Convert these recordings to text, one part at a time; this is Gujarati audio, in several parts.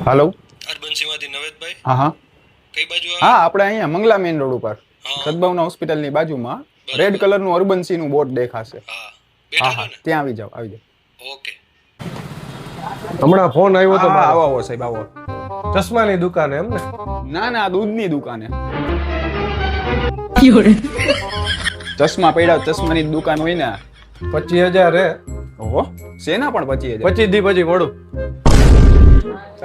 હાલો. અરબનસીમાંથી નવેદભાઈ. હા હા કઈ બાજુ આવે? હા, આપણે અહીંયા મંગલા મેઇન રોડ ઉપર હા. સદભાવના હોસ્પિટલની બાજુમાં બરાબર. રેડ કલરનું અર્બનસી નું બોર્ડ દેખાશે. હા હા બેઠા હા છો ને? ત્યાં આવી જાઓ, આવી જાઓ. ઓકે. હમણાં ફોન આવ્યો તો હા, મારો. આવો આવો સાહેબ આવો. ચશ્માની દુકાને એમ ને? ના ના, દૂધની દુકાને. ચશ્મા પડ્યા, ચશ્માની દુકાન હોય ને. 25,000 હે. ઓહો, શેના પણ 25,000? 25 દી પછી મળું.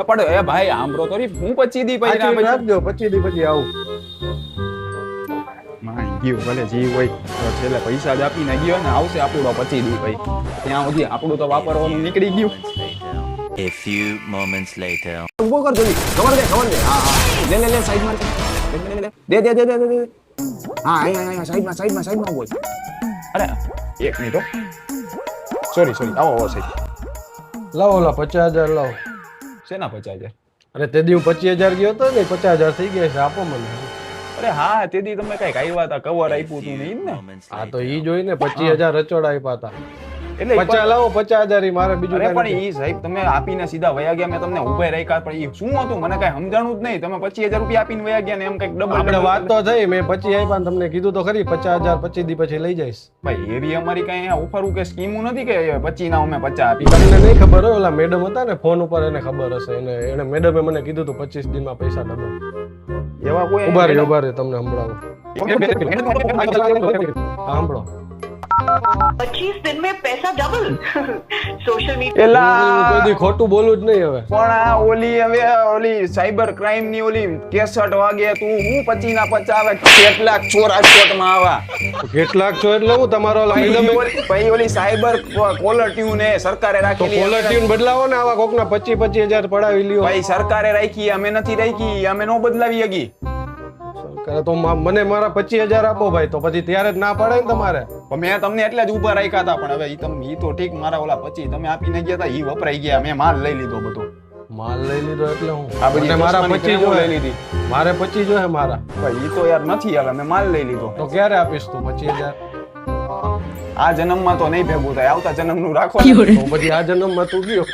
પણ એ ભાઈ આંબરો તો રી, હું 25 દી પછી સાચવી રાખજો, 25 દી પછી આવું. માય ગયો ભલે જીવ હોય તો છેલ્લે પૈસા જ આપીને ગયો ને આવશે આપણું તો 25 દી ભાઈ. ત્યાં સુધી આપણું તો વાપરવાનું નીકળી ગયું. A few moments later. ઉભો કર જલ્દી, ખબર દે હા હા લે લે લે સાઈડમાં દે દે દે દે દે હા અહીંયા સાઈડમાં ઉભો. અરે એક મિનિટ હો, સોરી આવો આવો સાહેબ. લાવો ઓલા 50,000 લાવો. શેના 50,000? અરે તે દી હું 25,000 ગયો તો ને 50,000 થઈ ગયા છે, આપો મને. અરે હા, તેથી તમે કઈક આવ્યા હતા, કવર આપ્યું હતું ને ઈ જ ને. હા તો ઈ જોઈ ને 25,000 રચોડ આપ્યા હતા. એટલે 50 લાવો, 50,000 ઈ મારે બીજું અરે કાંઈ પણ નથી. ઈ સાહેબ તમે આપીને સીધા વયા ગયા, મેં તમને ઉભા રાખ્યા પણ ઈ શું હતું મને કઈ સમજાણું જ નહીં. તમે 25,000 રૂપિયા આપીને વયા ગયા ને એમ કઈક ડબલ આપણે વાત તો થઈ, મેં 25 આપ્યા ને તમને કીધું તો ખરી 50,000 25 દી પછી લઈ જઈશ. ભાઈ એવી અમારી કઈ ઓફર કે સ્કીમો નથી કે 25 ના અમે 50 આપી. તમને નહીં ખબર હોય, ઓલા મેડમ હતા ને ફોન ઉપર, એને ખબર હશે. એને મેડમે મને કીધું તું 25 દિનમાં પૈસા ડબલ. એવા કોઈ ઉભા રહે તમને સંભળાવો. હા, સાંભળો. 25 दिन में पैसा डबल सोशल मीडिया એલા કોઈ દી ખોટું બોલું જ નહીં હવે. પણ આ ઓલી સાયબર ક્રાઇમ ની ઓલી 63 વાગે તું હું 25 ના 50 આવે કેટલાક ચોર રાજકોટમાં આવા. કેટલાક છો એટલે હું તમારો ઓલા મેડમે પછી ઓલી સાયબર કોલર ટ્યુન એ સરકારે તો રાખેલી. કોલર ટ્યુન બદલાવો ને, આવા કોકના 25,000 પડાવી લ્યો. ભાઈ સરકારે રાખી, અમે નથી રાખી, અમે નો બદલાવી હકી. સરકારે તો મને મારા 25,000 આપો ભાઈ, તો પછી ત્યારે જ ના પડાય ને તમારે. પણ મેં તમને એટલે જ ઉભા રાખ્યા હતા, પણ હવે ઈ તો ઠીક, મારા ઓલા 25 તમે આપીને ગયા હતા ઈ વપરાઈ ગયા, મેં માલ લઈ લીધો બધો. માલ લઈ લીધો એટલે હું આ બધી મને મારા ચશ્માની 25 ક્રીમો લઈ જોઈએ. લીધી. મારે 25 જોઈએ મારા. ભાઈ ઈ તો યાર નથી, હવે મેં માલ લઈ લીધો. તો ક્યારે આપીશ તું 25,000? આ જન્મમાં તો નહીં ભેગું થાય, આવતા જન્મનું રાખો ને. તો પછી આ જન્મમાં તું ગયો.